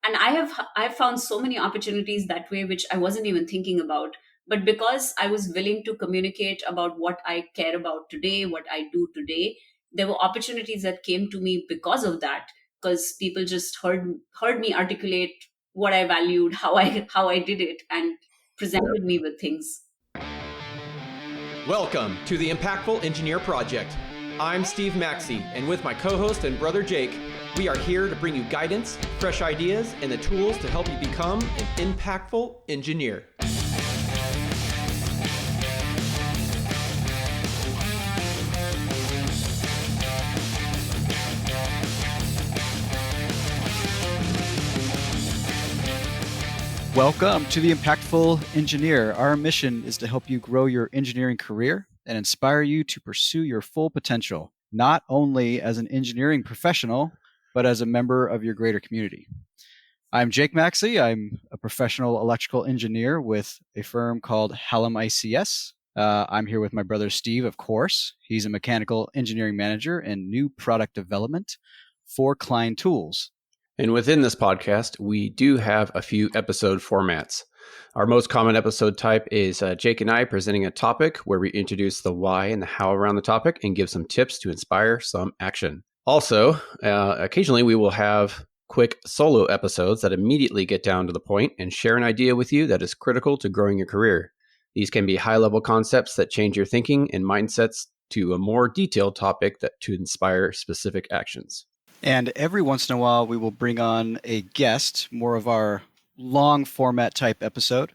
And I've found so many opportunities that way, which I wasn't even thinking about. But because I was willing to communicate about what I care about today, what I do today, there were opportunities that came to me because of that, because people just heard me articulate what I valued, how I did it, and presented me with things. Welcome to the Impactful Engineer Project. I'm Steve Maxey, and with my co-host and brother Jake, we are here to bring you guidance, fresh ideas, and the tools to help you become an impactful engineer. Welcome to the Impactful Engineer. Our mission is to help you grow your engineering career and inspire you to pursue your full potential, not only as an engineering professional, but as a member of your greater community. I'm Jake Maxey. I'm a professional electrical engineer with a firm called Hallam ICS. I'm here with my brother Steve, of course. He's a mechanical engineering manager and new product development for Klein Tools. And within this podcast, we do have a few episode formats. Our most common episode type is Jake and I presenting a topic where we introduce the why and the how around the topic and give some tips to inspire some action. Also, occasionally we will have quick solo episodes that immediately get down to the point and share an idea with you that is critical to growing your career. These can be high-level concepts that change your thinking and mindsets to a more detailed topic to inspire specific actions. And every once in a while, we will bring on a guest, more of our long format type episode.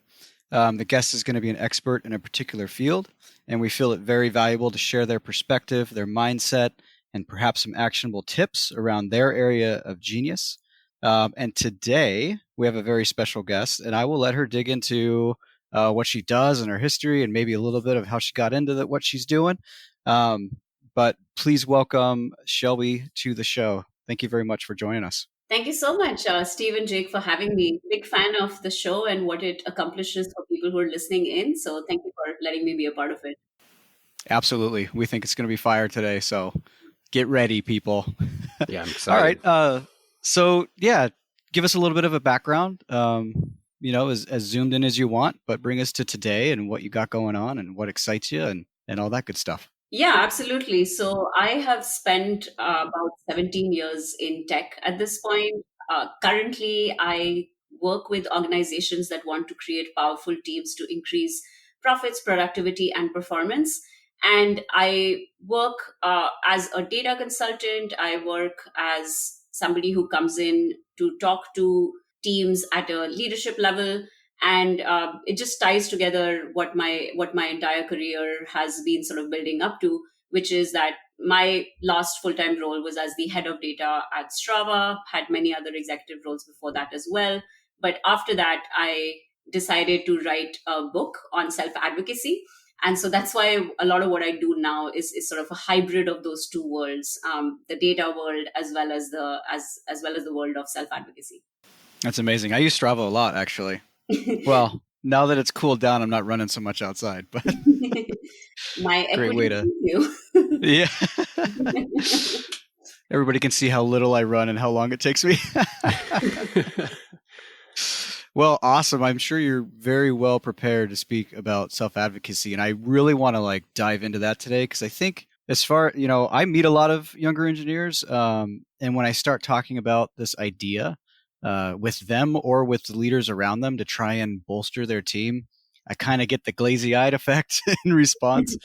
The guest is going to be an expert in a particular field, and we feel it very valuable to share their perspective, their mindset, and perhaps some actionable tips around their area of genius. And today, we have a very special guest, and I will let her dig into what she does and her history and maybe a little bit of how she got into what she's doing. But please welcome Shailvi to the show. Thank you very much for joining us. Thank you so much, Steve and Jake, for having me. Big fan of the show and what it accomplishes for people who are listening in. So thank you for letting me be a part of it. Absolutely. We think it's going to be fire today. So get ready, people. Yeah, I'm excited. All right. So give us a little bit of a background, as zoomed in as you want, but bring us to today and what you got going on and what excites you and all that good stuff. Yeah, absolutely. So I have spent about 17 years in tech at this point. Currently, I work with organizations that want to create powerful teams to increase profits, productivity, and performance. And I work as a data consultant. I work as somebody who comes in to talk to teams at a leadership level. And it just ties together what my entire career has been sort of building up to, which is that my last full-time role was as the head of data at Strava, had many other executive roles before that as well. But after that, I decided to write a book on self-advocacy. And so that's why a lot of what I do now is sort of a hybrid of those two worlds, the data world as well as the world of self-advocacy. That's amazing. I use Strava a lot, actually. Well, now that it's cooled down, I'm not running so much outside, but my great way to you. Yeah. Everybody can see how little I run and how long it takes me. Well, awesome. I'm sure you're very well prepared to speak about self-advocacy, and I really want to dive into that today because I think I meet a lot of younger engineers, and when I start talking about this idea with them or with the leaders around them to try and bolster their team, I kind of get the glazy-eyed effect in response.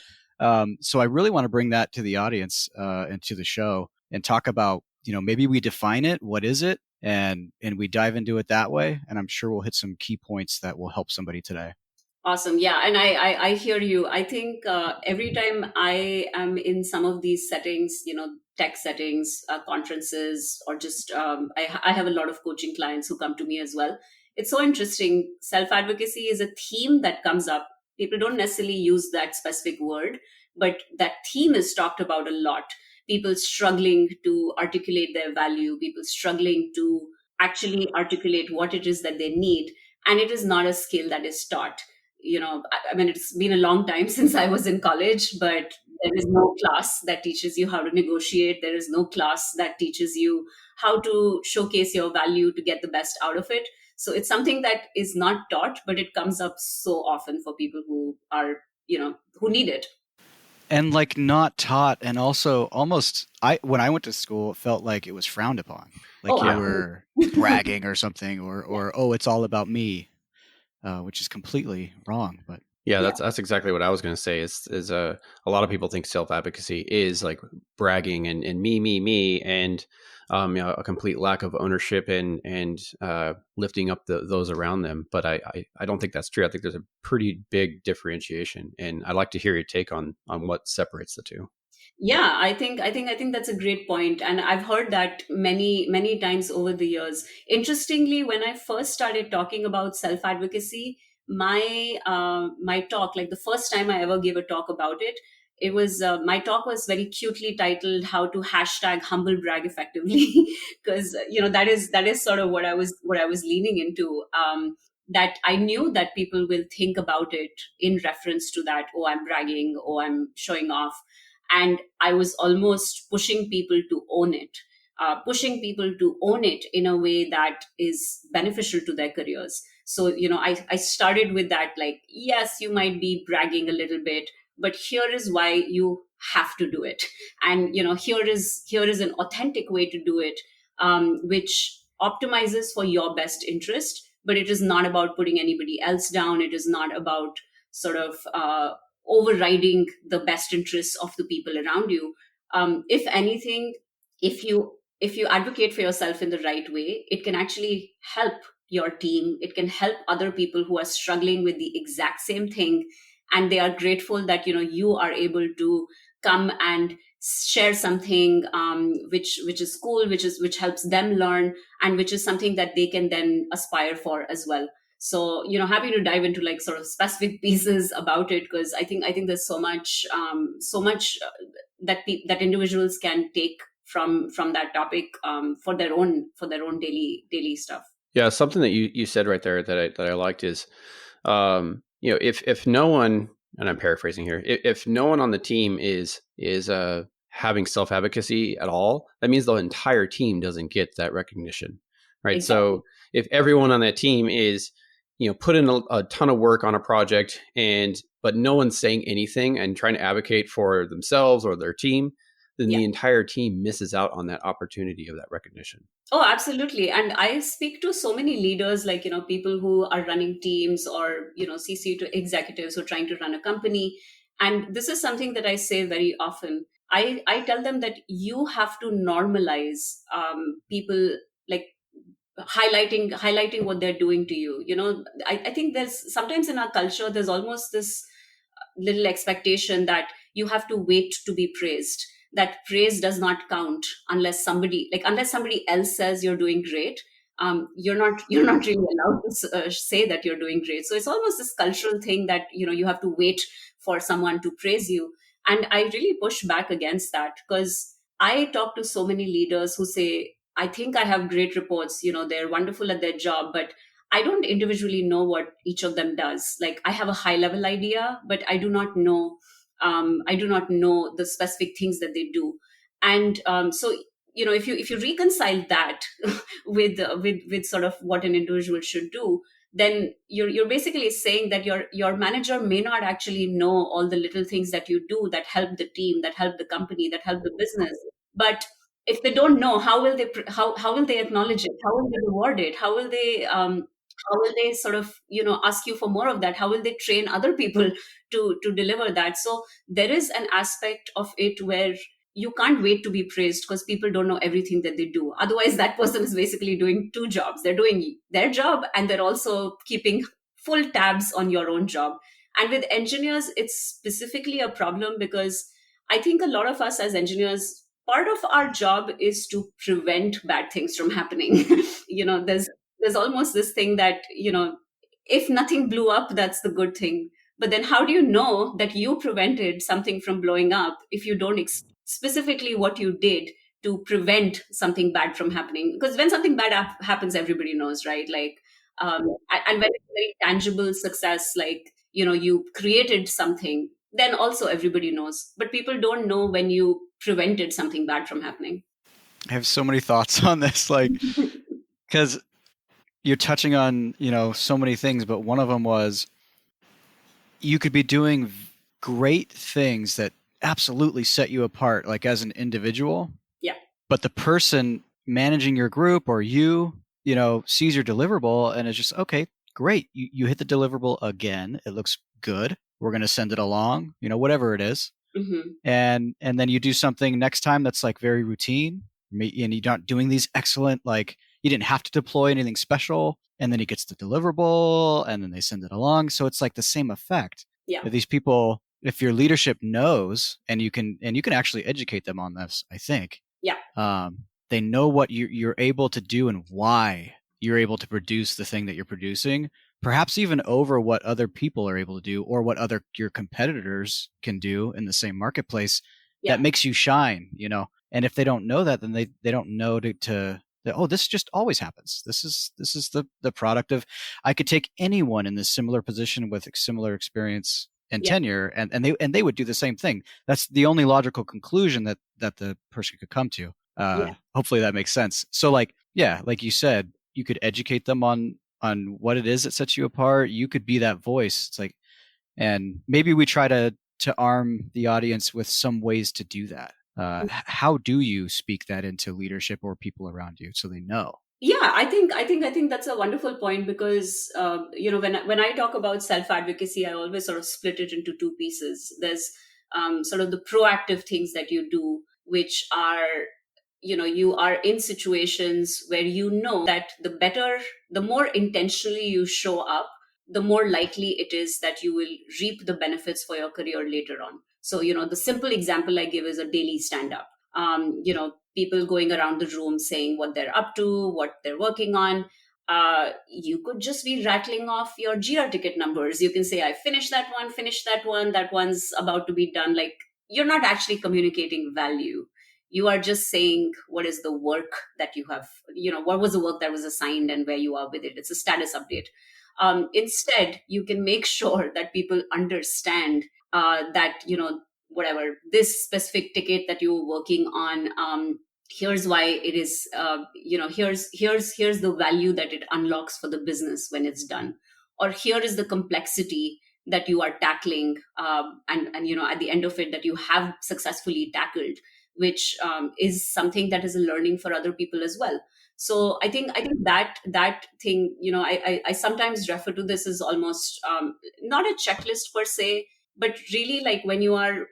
So I really want to bring that to the audience and to the show and talk about, maybe we define it, what is it, and we dive into it that way. And I'm sure we'll hit some key points that will help somebody today. Awesome. Yeah. And I hear you. I think every time I am in some of these settings, tech settings, conferences, or just I have a lot of coaching clients who come to me as well. It's so interesting. Self-advocacy is a theme that comes up. People don't necessarily use that specific word, but that theme is talked about a lot. People struggling to articulate their value, people struggling to actually articulate what it is that they need. And it is not a skill that is taught. I mean, it's been a long time since I was in college, but There is no class that teaches you how to negotiate. There is no class that teaches you how to showcase your value to get the best out of it. So it's something that is not taught, but it comes up so often for people who are, who need it. And like not taught, and also almost, I when I went to school, it felt like it was frowned upon, like Oh, you absolutely. were bragging or something, or oh, it's all about me, which is completely wrong. But Yeah, Yeah. that's exactly what I was going to say. Is a lot of people think self advocacy is like bragging and me, and a complete lack of ownership and lifting up those around them. But I don't think that's true. I think there's a pretty big differentiation, and I'd like to hear your take on what separates the two. Yeah, I think that's a great point, and I've heard that many times over the years. Interestingly, when I first started talking about self advocacy, my talk, like the first time I ever gave a talk about it, it was my talk was very cutely titled "How to hashtag humble brag effectively," because that is sort of what I was leaning into. That I knew that people will think about it in reference to that. Oh, I'm bragging. Oh, I'm showing off, and I was almost pushing people to own it, in a way that is beneficial to their careers. So I started with that, like, yes, you might be bragging a little bit, but here is why you have to do it. And here is an authentic way to do it, which optimizes for your best interest, but it is not about putting anybody else down. It is not about sort of overriding the best interests of the people around you. If anything, if you advocate for yourself in the right way, it can actually help your team. It can help other people who are struggling with the exact same thing, and they are grateful that you are able to come and share something, which is cool, which helps them learn, and which is something that they can then aspire for as well. So happy to dive into like sort of specific pieces about it, because I think there's so much that individuals can take from that topic, for their own daily stuff. Yeah, something that you said right there that I liked is, if no one, and I'm paraphrasing here, if no one on the team is having self advocacy at all, that means the entire team doesn't get that recognition, right? Exactly. So if everyone on that team is, put in a ton of work on a project, but no one's saying anything and trying to advocate for themselves or their team, then Yeah. the entire team misses out on that opportunity of that recognition. Oh, absolutely. And I speak to so many leaders, like, people who are running teams, or, CC to executives who are trying to run a company. And this is something that I say very often. I tell them that you have to normalize, people, like, highlighting what they're doing to you. I think there's sometimes in our culture, there's almost this little expectation that you have to wait to be praised, that praise does not count unless somebody else says you're doing great. You're not really allowed to say that you're doing great. So it's almost this cultural thing that you have to wait for someone to praise you. And I really push back against that, because I talk to so many leaders who say, I think I have great reports, they're wonderful at their job, but I don't individually know what each of them does. Like, I have a high level idea, but I do not know. I do not know the specific things that they do. And so, if you reconcile that with sort of what an individual should do, then you're basically saying that your manager may not actually know all the little things that you do that help the team, that help the company, that help the business. But if they don't know, how will they acknowledge it? How will they reward it? How will they sort of ask you for more of that? How will they train other people to deliver that? So there is an aspect of it where you can't wait to be praised, because people don't know everything that they do. Otherwise, that person is basically doing two jobs. They're doing their job, and they're also keeping full tabs on your own job. And with engineers, it's specifically a problem, because I think a lot of us as engineers, part of our job is to prevent bad things from happening. There's almost this thing that if nothing blew up, that's the good thing. But then how do you know that you prevented something from blowing up if you don't specifically what you did to prevent something bad from happening? Because when something bad happens, everybody knows, right? Like, and when it's very tangible success, like, you created something, then also everybody knows. But people don't know when you prevented something bad from happening. I have so many thoughts on this, like, because you're touching on, so many things, but one of them was you could be doing great things that absolutely set you apart, like as an individual. Yeah. But the person managing your group or sees your deliverable and is just, okay, great. You hit the deliverable again. It looks good. We're going to send it along, whatever it is. Mm-hmm. And then you do something next time that's like very routine, and you're not doing these excellent, like you didn't have to deploy anything special, and then he gets the deliverable and then they send it along. So it's like the same effect. Yeah. That these people, if your leadership knows, and you can actually educate them on this, I think. Yeah. They know what you're able to do and why you're able to produce the thing that you're producing, perhaps even over what other people are able to do or what your competitors can do in the same marketplace. Yeah. That makes you shine, and if they don't know that, then they don't know oh, this just always happens. This is the product of, I could take anyone in this similar position with similar experience and Yeah. tenure, and they would do the same thing. That's the only logical conclusion that the person could come to. Hopefully that makes sense. So like you said, you could educate them on what it is that sets you apart. You could be that voice. It's like, and maybe we try to arm the audience with some ways to do that. How do you speak that into leadership or people around you so they know? Yeah, I think that's a wonderful point, because when I talk about self advocacy, I always sort of split it into two pieces. There's sort of the proactive things that you do, which are, you are in situations where that the more intentionally you show up, the more likely it is that you will reap the benefits for your career later on. So, the simple example I give is a daily stand up. People going around the room saying what they're up to, what they're working on. You could just be rattling off your GR ticket numbers. You can say, I finished that one, that one's about to be done. Like, you're not actually communicating value. You are just saying what is the work that you have, what was the work that was assigned and where you are with it. It's a status update. Instead, you can make sure that people understand that, whatever this specific ticket that you're working on, here's why it is, here's the value that it unlocks for the business when it's done, or here is the complexity that you are tackling, and at the end of it, that you have successfully tackled, which is something that is a learning for other people as well. So I think that thing, I sometimes refer to this as almost, not a checklist per se, but really, like, when you are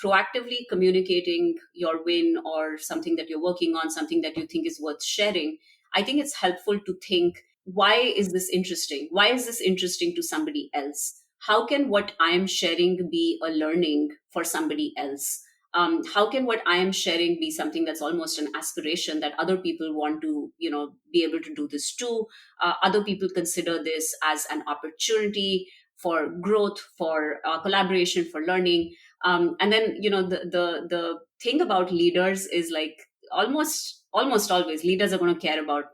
proactively communicating your win or something that you're working on, something that you think is worth sharing, I think it's helpful to think, why is this interesting? Why is this interesting to somebody else? How can what I am sharing be a learning for somebody else? How can what I am sharing be something that's almost an aspiration, that other people want to, be able to do this too? Other people consider this as an opportunity for growth, for collaboration, for learning. And then, the thing about leaders is, like, almost always leaders are going to care about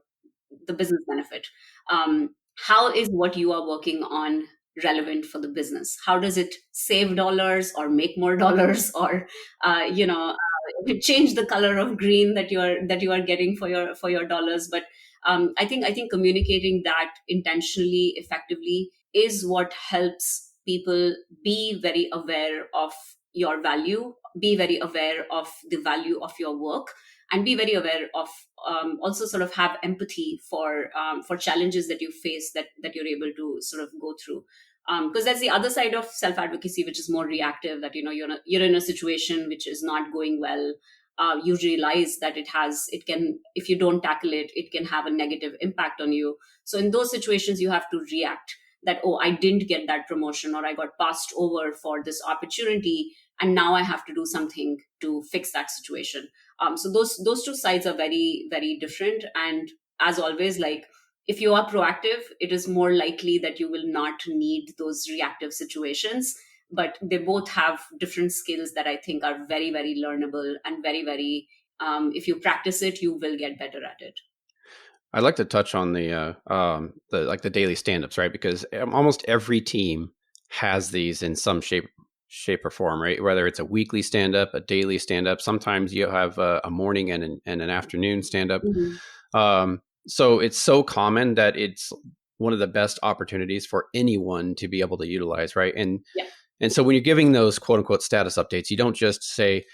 the business benefit. How is what you are working on relevant for the business? How does it save dollars or make more dollars, or change the color of green that you are getting for your dollars? But I think communicating that intentionally, effectively, is what helps people be very aware of your value, be very aware of the value of your work, and be very aware of, also sort of have empathy for challenges that you face, that you're able to sort of go through. Because that's the other side of self advocacy, which is more reactive. That, you're in a situation which is not going well. You realize that it can, if you don't tackle it, it can have a negative impact on you. So in those situations, you have to react. That, oh, I didn't get that promotion, or I got passed over for this opportunity, and now I have to do something to fix that situation. So those two sides are very, very different. And as always, like, if you are proactive, it is more likely that you will not need those reactive situations. But they both have different skills that I think are very, very learnable, and very, very, if you practice it, you will get better at it. I'd like to touch on the daily stand-ups, right? Because almost every team has these in some shape shape or form, right? Whether it's a weekly stand up, a daily stand up. Sometimes you have a morning and an afternoon stand up. Mhm. So it's so common that it's one of the best opportunities for anyone to be able to utilize, right? Yeah. And so when you're giving those quote unquote status updates, you don't just say,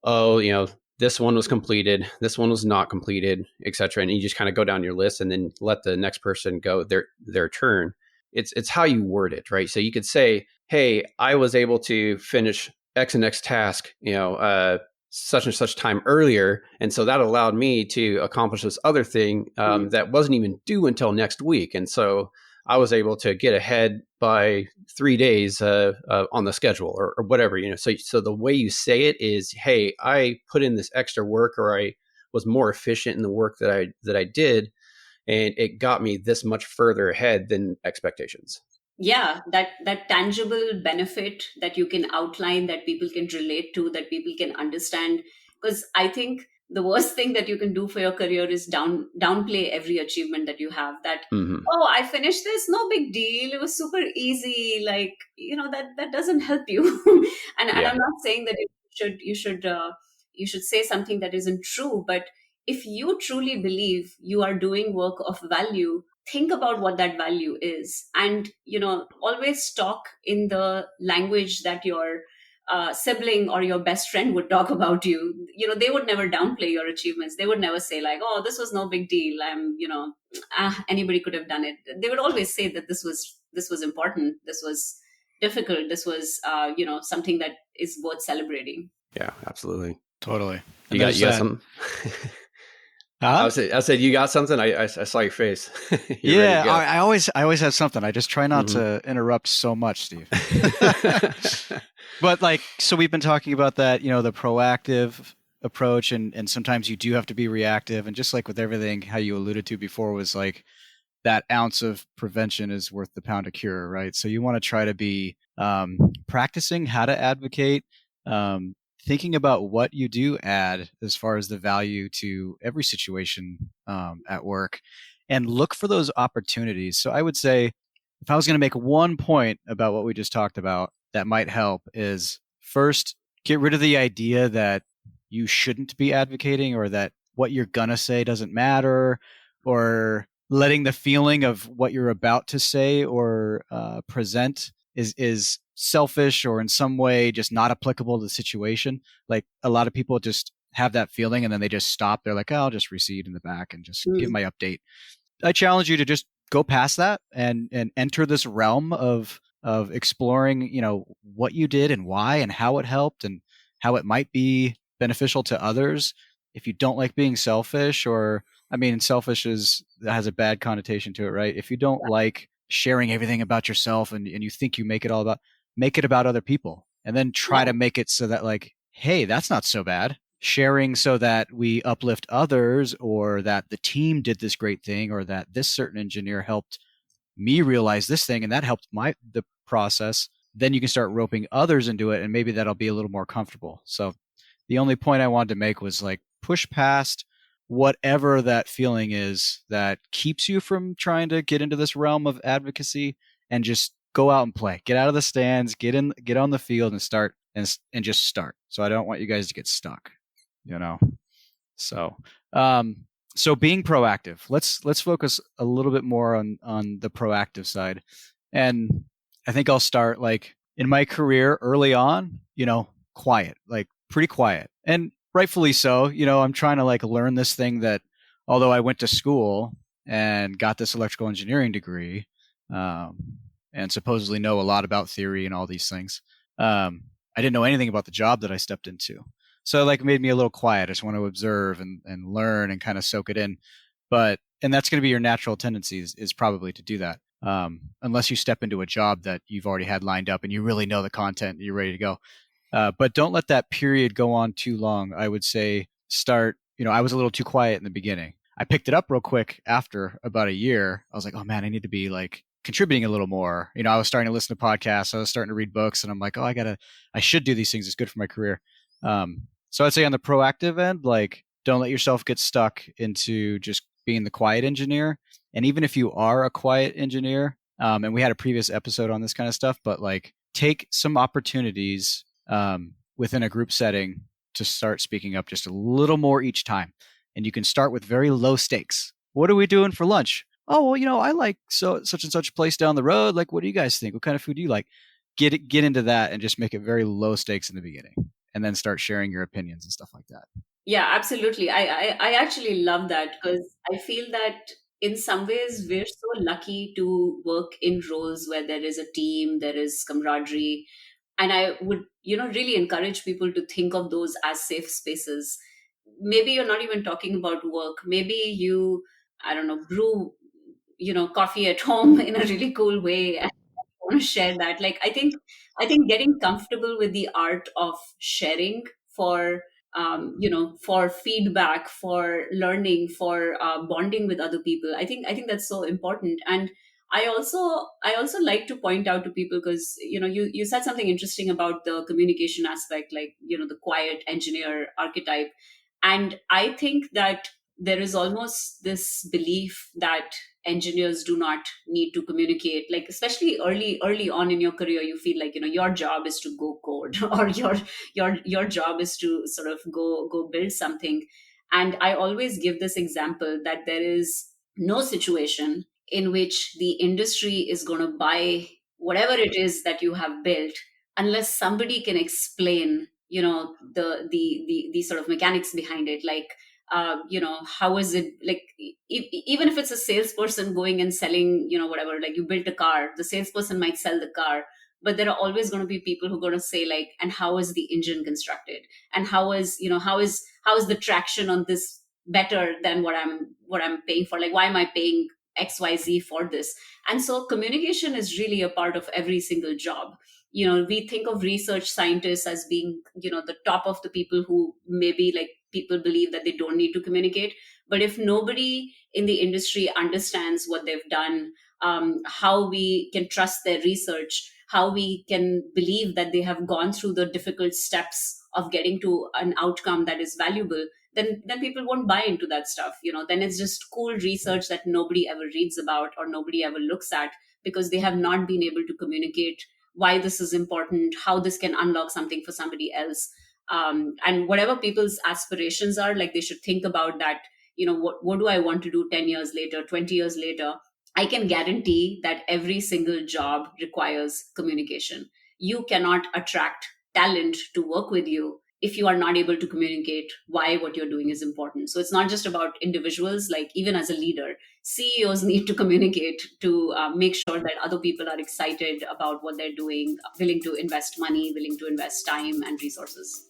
oh, this one was completed, this one was not completed, etc. And you just kind of go down your list and then let the next person go their turn. It's how you word it, right? So you could say, hey, I was able to finish X and X task, such and such time earlier. And so that allowed me to accomplish this other thing Mhm. that wasn't even due until next week. And so I was able to get ahead by 3 days on the schedule or whatever, So the way you say it is, hey, I put in this extra work, or I was more efficient in the work that I did, and it got me this much further ahead than expectations. Yeah, that tangible benefit that you can outline, that people can relate to, that people can understand. Because I think the worst thing that you can do for your career is downplay every achievement that you have. That, Hmm. oh, I finished this, no big deal, it was super easy. Like, that doesn't help you. And Yeah. I'm not saying that you should say something that isn't true, but if you truly believe you are doing work of value, think about what that value is, and always talk in the language that your sibling or your best friend would talk about you. They would never downplay your achievements. They would never say like, oh, this was no big deal, anybody could have done it. They would always say that this was important, this was difficult, this was something that is worth celebrating. Yeah, absolutely. Totally. You And got there's you got that. something? Huh? I said you got something. I saw your face. You're ready to Yeah, go. I always have something. I just try not Hmm. to interrupt so much, Steve. But so we've been talking about that, the proactive approach, and sometimes you do have to be reactive. And just like with everything, how you alluded to before was like that ounce of prevention is worth the pound of cure, right? So you want to try to be practicing how to advocate, um, thinking about what you do add as far as the value to every situation at work, and look for those opportunities. So I would say, if I was going to make one point about what we just talked about that might help, is first, get rid of the idea that you shouldn't be advocating, or that what you're going to say doesn't matter, or letting the feeling of what you're about to say or present is selfish, or in some way just not applicable to the situation. Like, a lot of people just have that feeling and then they just stop. They're like, oh, I'll just recede in the back and just give Mm. my update. I challenge you to just go past that and enter this realm of exploring, what you did and why and how it helped and how it might be beneficial to others. If you don't like being selfish, or I mean, selfish has a bad connotation to it, right? If you don't like sharing everything about yourself, and you think you make it about other people, and then try Yeah. to make it so that, like, hey, that's not so bad. Sharing so that we uplift others, or that the team did this great thing, or that this certain engineer helped me realize this thing and that helped the process. Then you can start roping others into it, and maybe that'll be a little more comfortable. So the only point I wanted to make was, like, push past whatever that feeling is that keeps you from trying to get into this realm of advocacy, and just go out and play. Get out of the stands, get on the field and start, and just start. So I don't want you guys to get stuck, you know. So, so being proactive. Let's focus a little bit more on the proactive side. And I think I'll start, like, in my career early on, quiet, like pretty quiet. And rightfully so. I'm trying to, like, learn this thing that, although I went to school and got this electrical engineering degree, um, and supposedly know a lot about theory and all these things, I didn't know anything about the job that I stepped into. So, like, it made me a little quiet. I just want to observe and learn and kind of soak it in. And that's going to be your natural tendencies, is probably to do that. Unless you step into a job that you've already had lined up and you really know the content, you're ready to go. But don't let that period go on too long. I would say start, I was a little too quiet in the beginning. I picked it up real quick after about a year. I was like, oh man, I need to be, like, contributing a little more. I was starting to listen to podcasts. I was starting to read books, and I'm like, oh, I should do these things. It's good for my career. So I'd say on the proactive end, like, don't let yourself get stuck into just being the quiet engineer. And even if you are a quiet engineer, and we had a previous episode on this kind of stuff, but, like, take some opportunities within a group setting to start speaking up just a little more each time. And you can start with very low stakes. What are we doing for lunch? Oh, well, I like such and such place down the road. Like, what do you guys think? What kind of food do you like? Get into that and just make it very low stakes in the beginning, and then start sharing your opinions and stuff like that. Yeah, absolutely. I actually love that because I feel that in some ways we're so lucky to work in roles where there is a team, there is camaraderie. And I would, really encourage people to think of those as safe spaces. Maybe you're not even talking about work. Maybe you, I don't know, brew, coffee at home in a really cool way and want to share that. Like, I think getting comfortable with the art of sharing for for feedback, for learning, for bonding with other people, I think that's so important. And I also like to point out to people, because you said something interesting about the communication aspect, like the quiet engineer archetype. And I think that there is almost this belief that engineers do not need to communicate, like especially early on in your career. You feel like your job is to go code or your job is to sort of go build something. And I always give this example that there is no situation in which the industry is going to buy whatever it is that you have built unless somebody can explain the sort of mechanics behind it. Like how is it, like even if it's a salesperson going and selling whatever, like you built a car, the salesperson might sell the car, but there are always going to be people who are going to say, like, and how is the engine constructed, and how is the traction on this better than what I'm paying for, like why am I paying XYZ for this. And so communication is really a part of every single job. We think of research scientists as being the top of the people who maybe, like, people believe that they don't need to communicate. But if nobody in the industry understands what they've done, how we can trust their research, how we can believe that they have gone through the difficult steps of getting to an outcome that is valuable, then people won't buy into that stuff. Then it's just cool research that nobody ever reads about or nobody ever looks at, because they have not been able to communicate why this is important, how this can unlock something for somebody else. And whatever people's aspirations are, like, they should think about that. What do I want to do 10 years later, 20 years later? I can guarantee that every single job requires communication. You cannot attract talent to work with you if you are not able to communicate why what you're doing is important. So it's not just about individuals, like even as a leader, CEOs need to communicate to make sure that other people are excited about what they're doing, willing to invest money, willing to invest time and resources.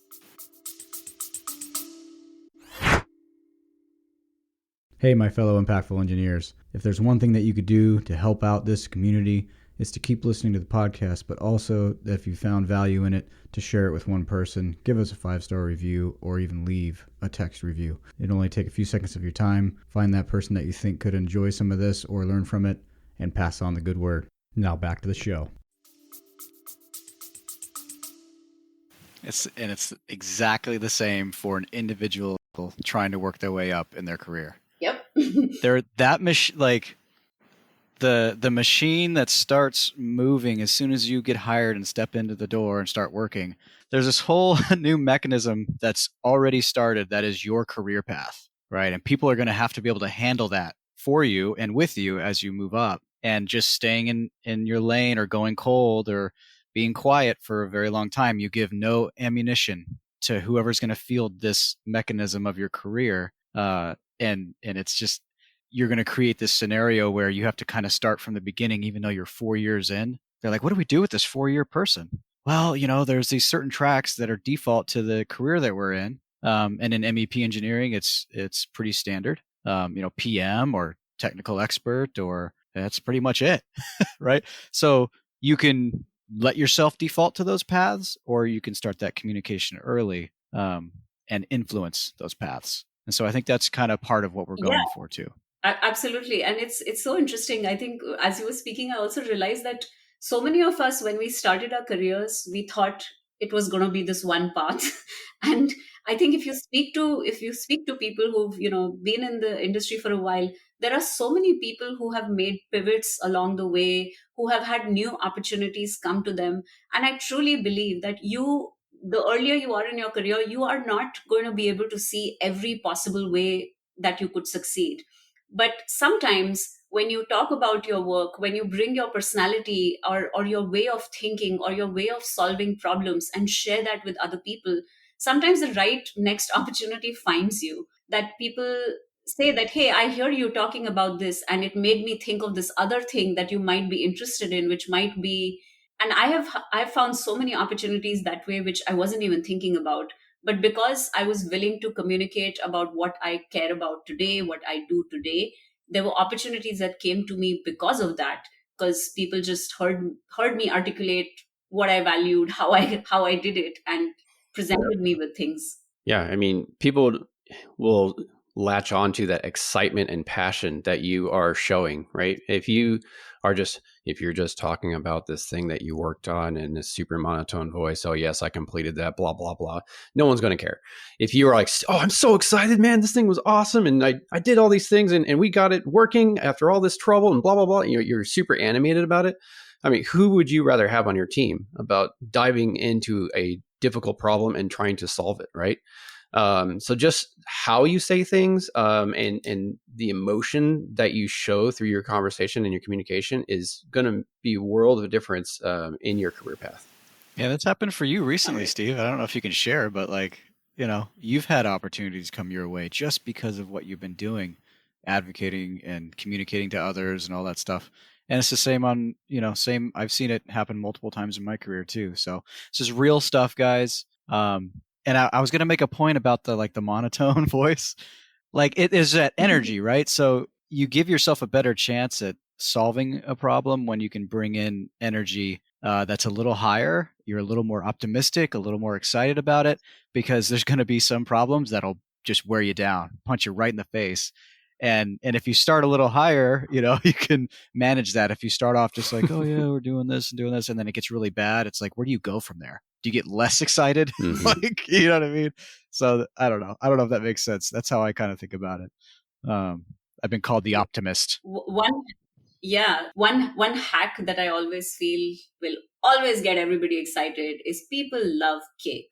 Hey, my fellow impactful engineers, if there's one thing that you could do to help out this community, is to keep listening to the podcast, but also that if you found value in it, to share it with one person, give us a 5-star review, or even leave a text review. It'll only take a few seconds of your time. Find that person that you think could enjoy some of this or learn from it, and pass on the good word. Now back to the show. It's exactly the same for an individual trying to work their way up in their career. Yep. They're that like the machine that starts moving as soon as you get hired and step into the door and start working. There's this whole new mechanism that's already started that is your career path, right? And people are going to have to be able to handle that for you and with you as you move up. And just staying in your lane or going cold or being quiet for a very long time, you give no ammunition to whoever's going to field this mechanism of your career. And it's just, you're going to create this scenario where you have to kind of start from the beginning, even though you're 4 years in. They're like, what do we do with this 4-year person? Well, there's these certain tracks that are default to the career that we're in. And in MEP engineering, it's pretty standard. PM or technical expert, or that's pretty much it, right? So you can let yourself default to those paths, or you can start that communication early and influence those paths. And so I think that's kind of part of what we're going for too. Absolutely. And it's so interesting. I think as you were speaking, I also realized that so many of us, when we started our careers, we thought it was going to be this one path. And I think if you speak to people who've, been in the industry for a while, there are so many people who have made pivots along the way, who have had new opportunities come to them. And I truly believe that the earlier you are in your career, you are not going to be able to see every possible way that you could succeed. But sometimes when you talk about your work, when you bring your personality or your way of thinking or your way of solving problems and share that with other people, sometimes the right next opportunity finds you. That people say that, hey, I hear you talking about this and it made me think of this other thing that you might be interested in, which might be. And I've found so many opportunities that way which I wasn't even thinking about. But because I was willing to communicate about what I care about today, what I do today, there were opportunities that came to me because of that, because people just heard me articulate what I valued, how I did it, and presented me with things. Yeah, I mean, people will latch on to that excitement and passion that you are showing, right? If you're just talking about this thing that you worked on in a super monotone voice, oh yes, I completed that, blah blah blah. No one's going to care. If you are like, oh, I'm so excited, man, this thing was awesome, and I did all these things, and we got it working after all this trouble, and blah blah blah. You're super animated about it. I mean, who would you rather have on your team about diving into a difficult problem and trying to solve it, right? So just how you say things, and the emotion that you show through your conversation and your communication is going to be a world of a difference in your career path. Yeah, that's happened for you recently, Right. Steve. I don't know if you can share, but like, you've had opportunities come your way just because of what you've been doing, advocating and communicating to others and all that stuff. And it's the same on, same. I've seen it happen multiple times in my career too. So this is real stuff, guys. And I was going to make a point about the monotone voice. Like it is that energy, right? So you give yourself a better chance at solving a problem when you can bring in energy that's a little higher. You're a little more optimistic, a little more excited about it, because there's going to be some problems that'll just wear you down, punch you right in the face. And if you start a little higher, you can manage that. If you start off just like, oh yeah, we're doing this and doing this, and then it gets really bad, it's like, where do you go from there? Do you get less excited? Mm-hmm. Like, you know what I mean? So I don't know. I don't know if that makes sense. That's how I kind of think about it. I've been called the optimist. One, yeah, one hack that I always feel will always get everybody excited is people love cake.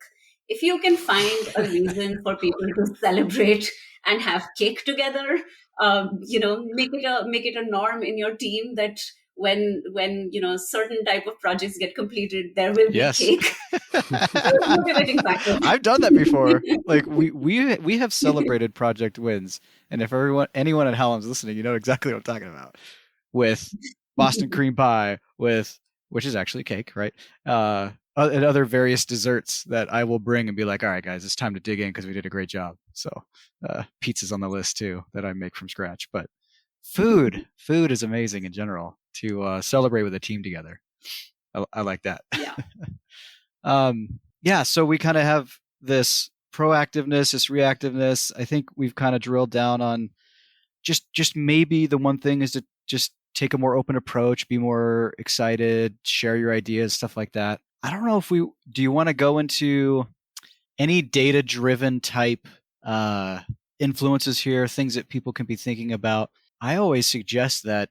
If you can find a reason for people to celebrate and have cake together, make it a norm in your team that when certain type of projects get completed, there will be Yes. cake. Motivating factor. I've done that before. Like we have celebrated project wins, and if anyone at Hallam's listening, you know exactly what I'm talking about. With Boston cream pie, which is actually cake, right? And other various desserts that I will bring and be like, all right, guys, it's time to dig in because we did a great job. So pizza's on the list too that I make from scratch. But food is amazing in general to celebrate with a team together. I like that. Yeah. Yeah, so we kind of have this proactiveness, this reactiveness. I think we've kind of drilled down on just maybe the one thing is to just take a more open approach, be more excited, share your ideas, stuff like that. I don't know if do you want to go into any data-driven type influences here, things that people can be thinking about? I always suggest that,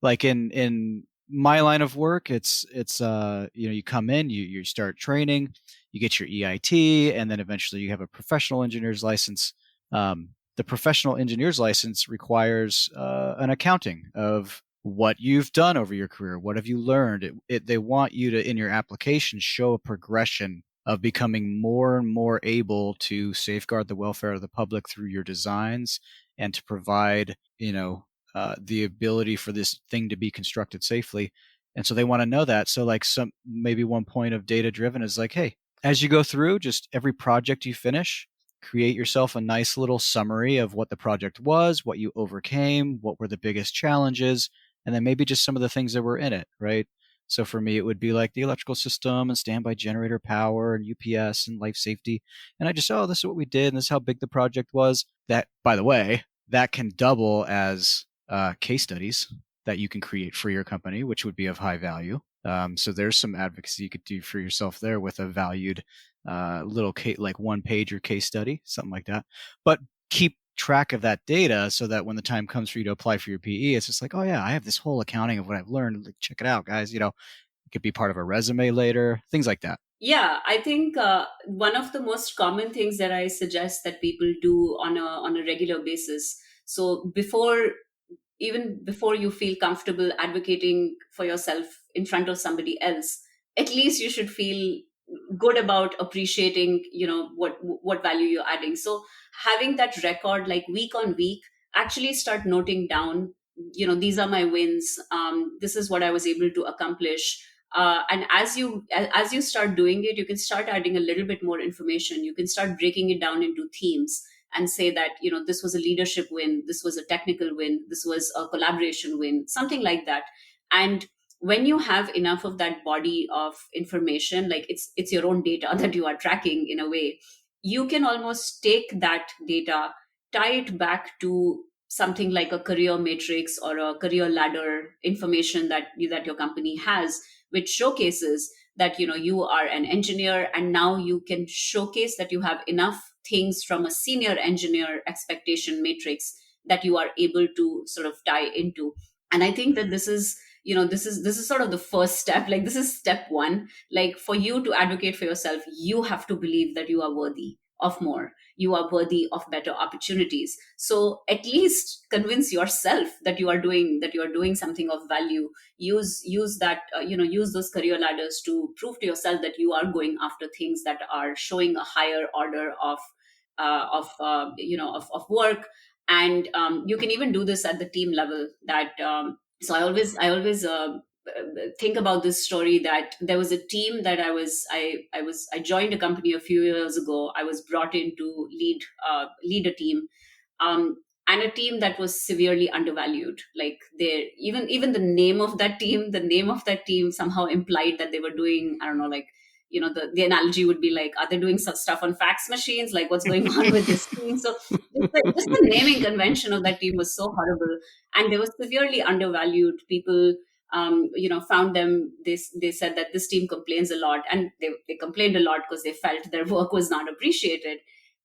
like in my line of work, it's you come in, you start training, you get your EIT, and then eventually you have a professional engineer's license. The professional engineer's license requires an accounting of what you've done over your career. What have you learned? They want you to, in your application, show a progression of becoming more and more able to safeguard the welfare of the public through your designs and to provide, the ability for this thing to be constructed safely. And so they want to know that. So like maybe one point of data driven is like, hey, as you go through, just every project you finish, create yourself a nice little summary of what the project was, what you overcame, what were the biggest challenges, and then maybe just some of the things that were in it, right? So for me, it would be like the electrical system and standby generator power and UPS and life safety. And I just, this is what we did, and this is how big the project was. That, by the way, that can double as case studies that you can create for your company, which would be of high value. So there's some advocacy you could do for yourself there with a valued little like one page or case study, something like that. But keep track of that data so that when the time comes for you to apply for your PE, it's just like, oh yeah, I have this whole accounting of what I've learned. Like, check it out, guys. You know, it could be part of a resume later, things like that. Yeah, I think one of the most common things that I suggest that people do on a regular basis. So even before you feel comfortable advocating for yourself in front of somebody else, at least you should feel good about appreciating, what value you're adding. So having that record, like week on week, actually start noting down, these are my wins, this is what I was able to accomplish. And as you start doing it, you can start adding a little bit more information. You can start breaking it down into themes and say that, this was a leadership win, this was a technical win, this was a collaboration win, something like that. And when you have enough of that body of information, like it's your own data that you are tracking in a way, you can almost take that data, tie it back to something like a career matrix or a career ladder information that your company has, which showcases that you are an engineer, and now you can showcase that you have enough things from a senior engineer expectation matrix that you are able to sort of tie into. And I think that this is sort of the first step. Like, this is step one. Like, for you to advocate for yourself, you have to believe that you are worthy of more, you are worthy of better opportunities. So at least convince yourself that you are doing something of value. Use those career ladders to prove to yourself that you are going after things that are showing a higher order of work. And you can even do this at the team level. So I always think about this story, that there was a team that I joined a company a few years ago. I was brought in to lead a team, um, and a team that was severely undervalued. Like, they even the name of that team somehow implied that they were doing, I don't know, like, the analogy would be like, are they doing such stuff on fax machines? Like, what's going on with this team? So just the naming convention of that team was so horrible, and they were severely undervalued. People found them. They said that this team complains a lot, and they complained a lot because they felt their work was not appreciated.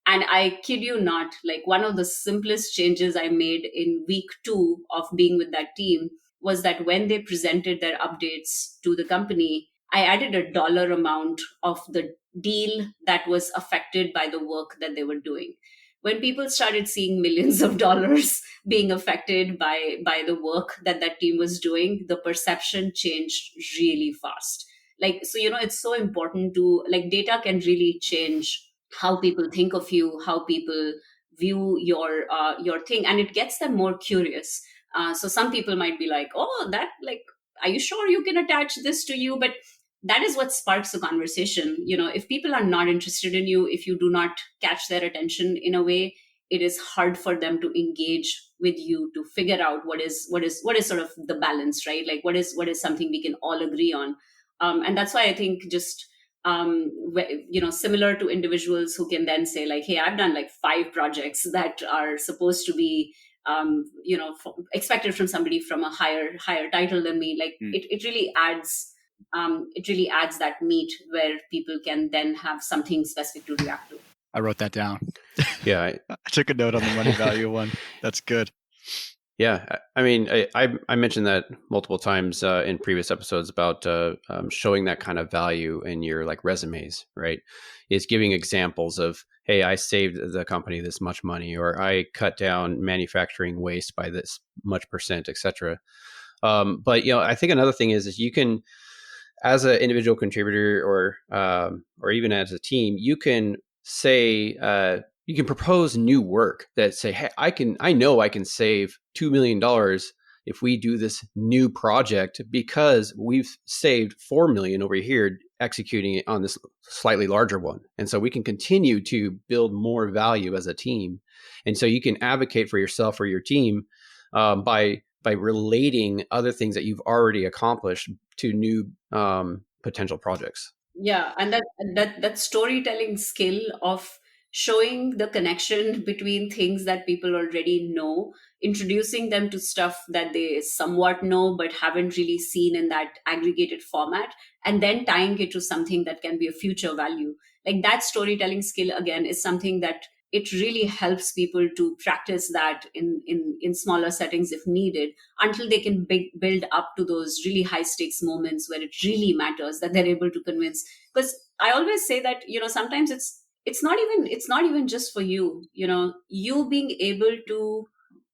And I kid you not, like, one of the simplest changes I made in week 2 of being with that team was that when they presented their updates to the company, I added a dollar amount of the deal that was affected by the work that they were doing. When people started seeing millions of dollars being affected by the work that team was doing, the perception changed really fast. Like, so it's so important to, like, data can really change how people think of you, how people view your thing, and it gets them more curious. So some people might be like, oh, that, like, are you sure you can attach this to you? But that is what sparks a conversation. If people are not interested in you, if you do not catch their attention in a way, it is hard for them to engage with you, to figure out what is sort of the balance, right? Like, what is something we can all agree on. And that's why I think, just similar to individuals who can then say, like, hey, I've done like 5 projects that are supposed to be expected from somebody from a higher title than me. Like, it really adds that meat where people can then have something specific to react to. I wrote that down. Yeah, I took a note on the money value one. That's good. Yeah, I mean, I mentioned that multiple times in previous episodes about showing that kind of value in your, like, resumes, right? Is giving examples of, hey, I saved the company this much money, or I cut down manufacturing waste by this much percent, etc. But I think another thing is you can, as an individual contributor or even as a team, you can say you can propose new work that say, hey, I know I can save $2 million if we do this new project, because we've saved 4 million over here executing it on this slightly larger one. And so we can continue to build more value as a team. And so you can advocate for yourself or your team by relating other things that you've already accomplished to new potential projects. Yeah, and that storytelling skill of showing the connection between things that people already know, introducing them to stuff that they somewhat know but haven't really seen in that aggregated format, and then tying it to something that can be a future value. Like, that storytelling skill, again, is something that it really helps people to practice that in smaller settings if needed, until they can build up to those really high stakes moments where it really matters, that they're able to convince. Because I always say that, sometimes it's not even just for you, you being able to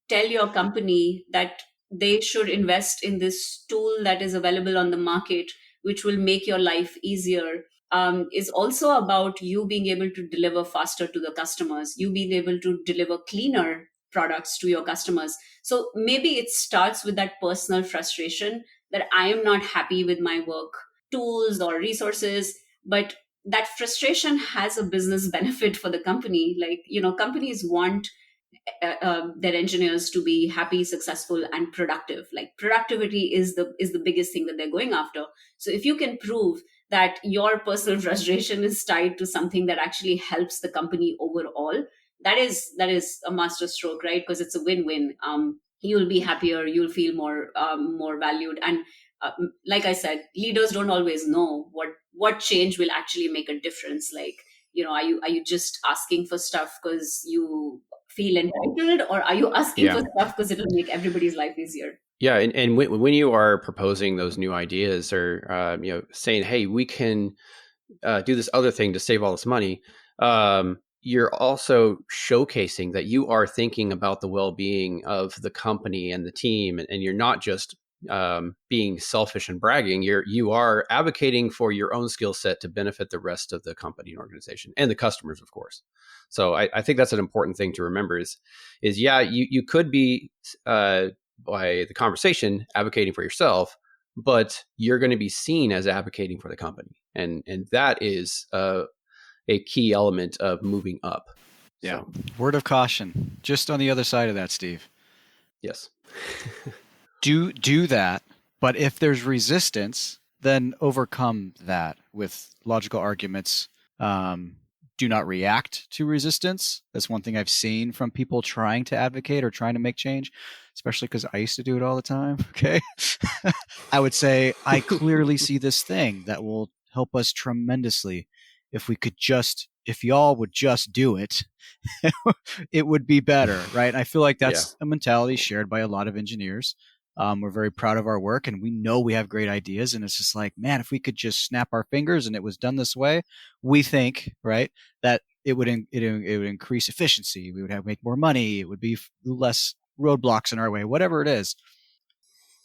tell your company that they should invest in this tool that is available on the market, which will make your life easier, is also about you being able to deliver faster to the customers, you being able to deliver cleaner products to your customers. So maybe it starts with that personal frustration that I am not happy with my work tools or resources, but that frustration has a business benefit for the company. Like, companies want their engineers to be happy, successful, and productive. Like, productivity is the biggest thing that they're going after. So if you can prove that your personal frustration is tied to something that actually helps the company overall, that is a master stroke, right? Because it's a win-win. You'll be happier, you'll feel more valued, and like I said, leaders don't always know what change will actually make a difference. Like, are you just asking for stuff because you feel entitled, or are you asking Yeah. for stuff because it'll make everybody's life easier? Yeah, and when you are proposing those new ideas, or saying, "Hey, we can do this other thing to save all this money," you're also showcasing that you are thinking about the well-being of the company and the team, and you're not just being selfish and bragging. You are advocating for your own skill set to benefit the rest of the company and organization and the customers, of course. So I think that's an important thing to remember. Is yeah, you could be by the conversation advocating for yourself, but you're going to be seen as advocating for the company, and that is a key element of moving up. Yeah. So, Word of caution, just on the other side of that, Steve. yes. Do that, but if there's resistance, then overcome that with logical arguments. Do not react to resistance. That's one thing I've seen from people trying to advocate or trying to make change, especially because I used to do it all the time. Okay. I would say, I clearly see this thing that will help us tremendously. If y'all would just do it, it would be better, right? And I feel like that's a mentality shared by a lot of engineers. We're very proud of our work, and we know we have great ideas. And it's just like, man, if we could just snap our fingers and it was done this way, we think, right, that it would increase efficiency. We would make more money. It would be less roadblocks in our way, whatever it is.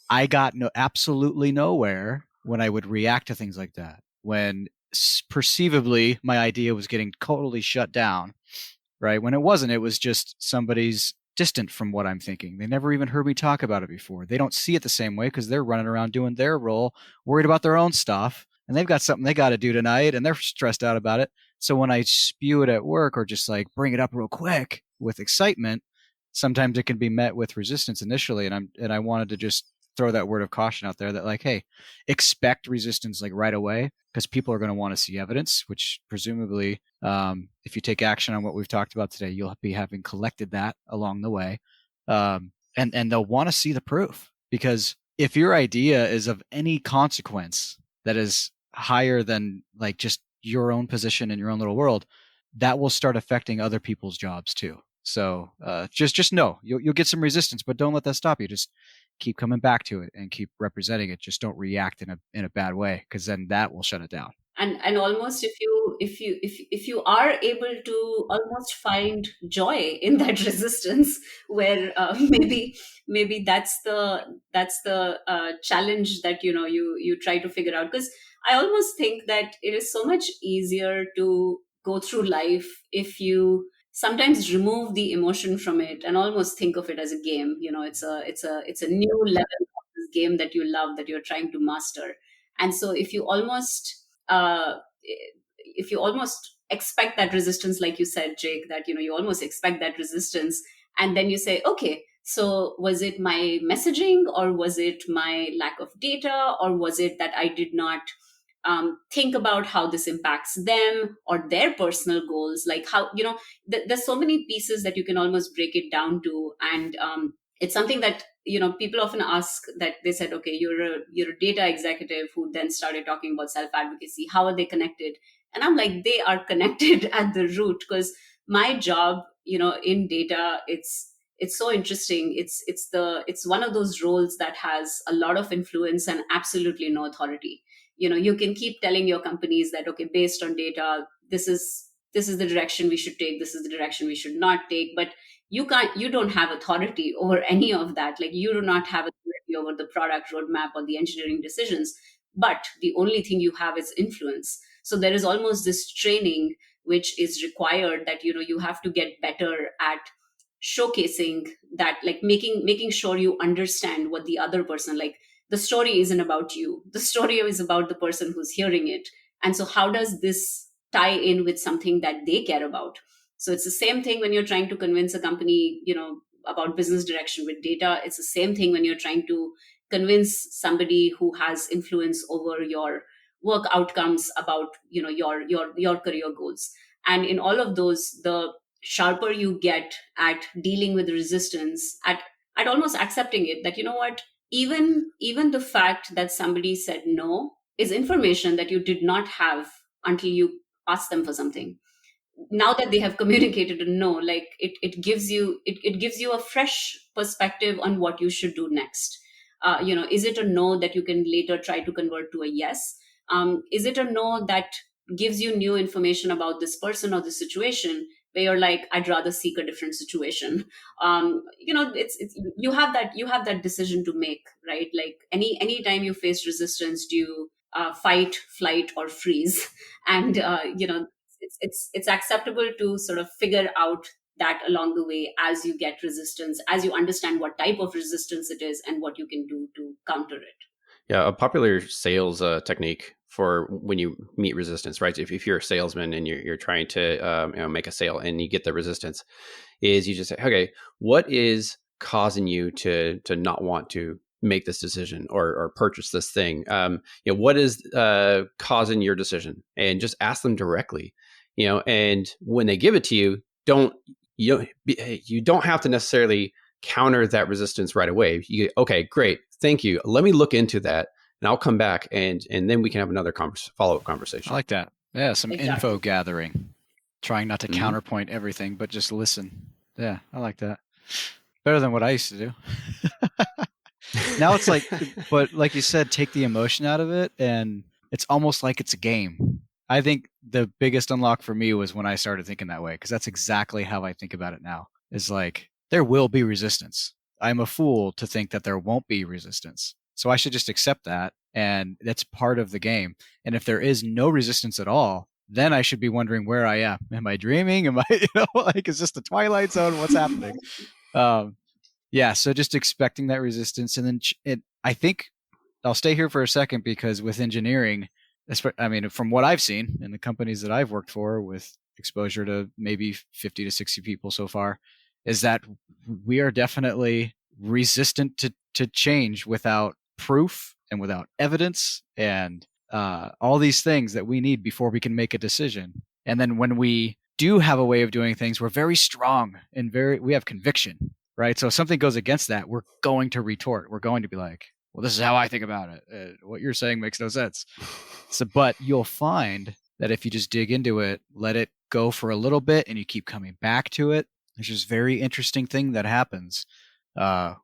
I got absolutely nowhere when I would react to things like that. When perceivably my idea was getting totally shut down, right? When it wasn't, it was just somebody's distant from what I'm thinking. They never even heard me talk about it before. They don't see it the same way because they're running around doing their role, worried about their own stuff, and they've got something they got to do tonight, and they're stressed out about it. So when I spew it at work or just like bring it up real quick with excitement, sometimes it can be met with resistance initially. And I wanted to just throw that word of caution out there that, like, hey, expect resistance like right away, because people are going to want to see evidence, which presumably, if you take action on what we've talked about today, you'll be having collected that along the way. And they'll want to see the proof, because if your idea is of any consequence that is higher than like just your own position in your own little world, that will start affecting other people's jobs too. So just know you'll get some resistance, but don't let that stop you. Just keep coming back to it and keep representing it. Just don't react in a bad way, because then that will shut it down. And almost, if you are able to almost find joy in that resistance, where maybe that's the challenge that you try to figure out. Because I almost think that it is so much easier to go through life if you sometimes remove the emotion from it and almost think of it as a game. It's a new level of this game that you love, that you're trying to master. And so if you almost expect that resistance, like you said, Jake, that you almost expect that resistance, and then you say, okay, so was it my messaging, or was it my lack of data, or was it that I did not think about how this impacts them or their personal goals? Like, how there's so many pieces that you can almost break it down to. And it's something that people often ask, that they said, okay, you're a data executive who then started talking about self advocacy, how are they connected? And I'm like, they are connected at the root, because my job, in data, it's so interesting. It's one of those roles that has a lot of influence and absolutely no authority. You can keep telling your companies that, okay, based on data, this is the direction we should take, this is the direction we should not take, but you don't have authority over any of that. Like, you do not have authority over the product roadmap or the engineering decisions, but the only thing you have is influence. So there is almost this training which is required, that you have to get better at showcasing that, like making sure you understand what the other person, like, the story isn't about you, the story is about the person who's hearing it. And so how does this tie in with something that they care about? So it's the same thing when you're trying to convince a company, about business direction with data. It's the same thing when you're trying to convince somebody who has influence over your work outcomes about, your career goals. And in all of those, the sharper you get at dealing with resistance, at almost accepting it, that, what, even the fact that somebody said no is information that you did not have until you asked them for something. Now that they have communicated a no, like, it gives you a fresh perspective on what you should do next. Is it a no that you can later try to convert to a yes? Is it a no that gives you new information about this person or the situation, where you're like, I'd rather seek a different situation? It's you have that decision to make, right? Like, any time you face resistance, do you fight, flight, or freeze? And it's acceptable to sort of figure out that along the way, as you get resistance, as you understand what type of resistance it is and what you can do to counter it. Yeah, a popular sales technique for when you meet resistance, right? If you're a salesman and you're trying to make a sale and you get the resistance, is you just say, okay, what is causing you to not want to make this decision or purchase this thing? What is causing your decision? And just ask them directly. And when they give it to you, you don't have to necessarily counter that resistance right away. Okay, great, thank you. Let me look into that, and I'll come back, and then we can have another follow-up conversation. I like that. Yeah, some Exactly. info gathering. Trying not to Mhm. counterpoint everything, but just listen. Yeah, I like that. Better than what I used to do. Now it's like, but like you said, take the emotion out of it, and it's almost like it's a game. I think the biggest unlock for me was when I started thinking that way, because that's exactly how I think about it now. Is like, there will be resistance. I'm a fool to think that there won't be resistance. So I should just accept that, and that's part of the game. And if there is no resistance at all, then I should be wondering where I am. Am I dreaming? Am I, like, is this the Twilight Zone? What's happening? Yeah, so just expecting that resistance, and then I think I'll stay here for a second, because with engineering, I mean, from what I've seen in the companies that I've worked for, with exposure to maybe 50 to 60 people so far, is that we are definitely resistant to change without proof and without evidence, and all these things that we need before we can make a decision. And then when we do have a way of doing things, we're very strong and we have conviction, right? So if something goes against that, we're going to retort. We're going to be like, well, this is how I think about it. What you're saying makes no sense. So, but you'll find that if you just dig into it, let it go for a little bit, and you keep coming back to it, there's this very interesting thing that happens.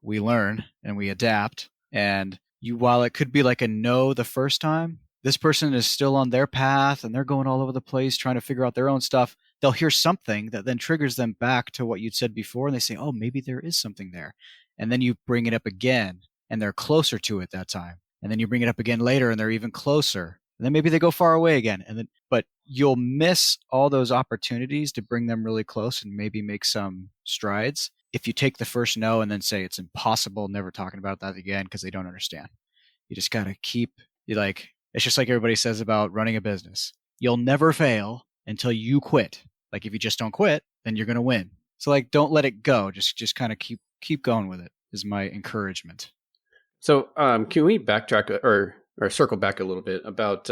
We learn and we adapt. And while it could be like a no the first time, this person is still on their path and they're going all over the place trying to figure out their own stuff. They'll hear something that then triggers them back to what you'd said before, and they say, oh, maybe there is something there. And then you bring it up again, and they're closer to it that time. And then you bring it up again later, and they're even closer. And then maybe they go far away again. But you'll miss all those opportunities to bring them really close and maybe make some strides if you take the first no and then say it's impossible, never talking about that again, because they don't understand. You just got to it's just like everybody says about running a business. You'll never fail until you quit. Like, if you just don't quit, then you're going to win. So, like, don't let it go. Just kind of keep going with it, is my encouragement. So can we backtrack or circle back a little bit about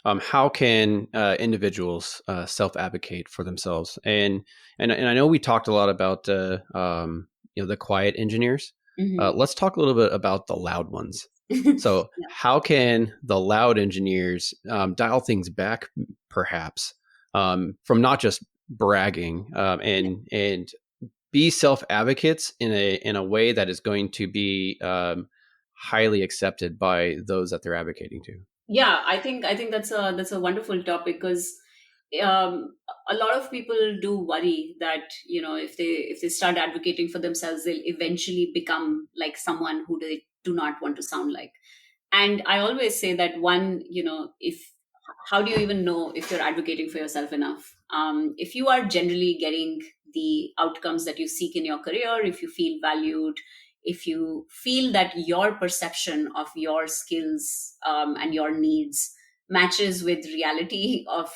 how can individuals self-advocate for themselves? And I know we talked a lot about the quiet engineers. Mm-hmm. Let's talk a little bit about the loud ones. So Yeah. how can the loud engineers dial things back, perhaps, from not just bragging, and be self advocates in a way that is going to be highly accepted by those that they're advocating to. Yeah, I think that's a wonderful topic, because um, a lot of people do worry that, if they start advocating for themselves, they'll eventually become like someone who they do not want to sound like. And I always say that, one, if how do you even know if you're advocating for yourself enough? If you are generally getting the outcomes that you seek in your career, if you feel valued, if you feel that your perception of your skills and your needs matches with reality of,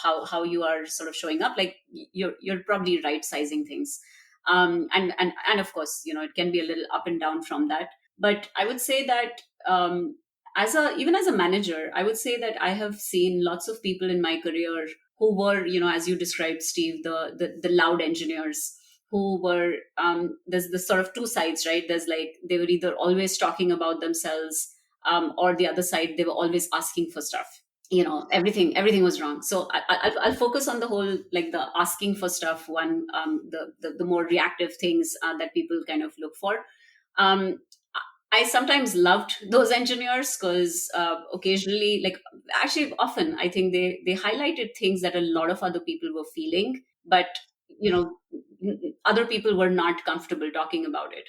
how you are sort of showing up, like, you're probably right sizing things. And of course, it can be a little up and down from that. But I would say that, even as a manager, I would say that I have seen lots of people in my career who were, as you described, Steve, the loud engineers, who were, there's the sort of two sides, right? There's like, they were either always talking about themselves, or the other side, they were always asking for stuff. Everything was wrong. So I'll focus on the whole, like, the asking for stuff one, the more reactive things that people kind of look for. um, I sometimes loved those engineers, because occasionally, like, actually often, I think they highlighted things that a lot of other people were feeling, but, other people were not comfortable talking about it.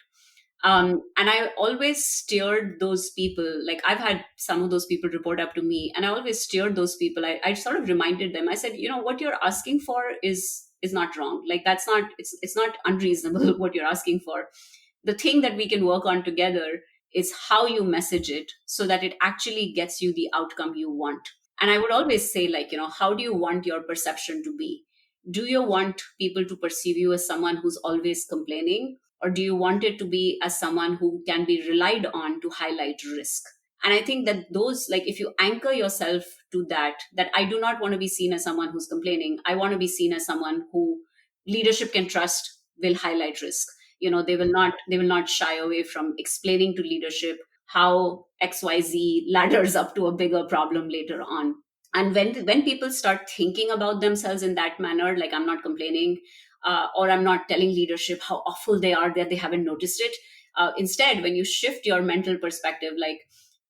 And I always steered those people, like, I've had some of those people report up to me, and I always steered those people. I sort of reminded them. I said, what you're asking for is not wrong. Like, that's not, it's not unreasonable what you're asking for. The thing that we can work on together is how you message it so that it actually gets you the outcome you want. And I would always say, like, how do you want your perception to be? Do you want people to perceive you as someone who's always complaining, or do you want it to be as someone who can be relied on to highlight risk? And I think that those, like, if you anchor yourself to that I do not want to be seen as someone who's complaining, I want to be seen as someone who leadership can trust, will highlight risk. They will not shy away from explaining to leadership how XYZ ladders up to a bigger problem later on. And when people start thinking about themselves in that manner, like, I'm not complaining, or I'm not telling leadership how awful they are that they haven't noticed it. Instead, when you shift your mental perspective, like,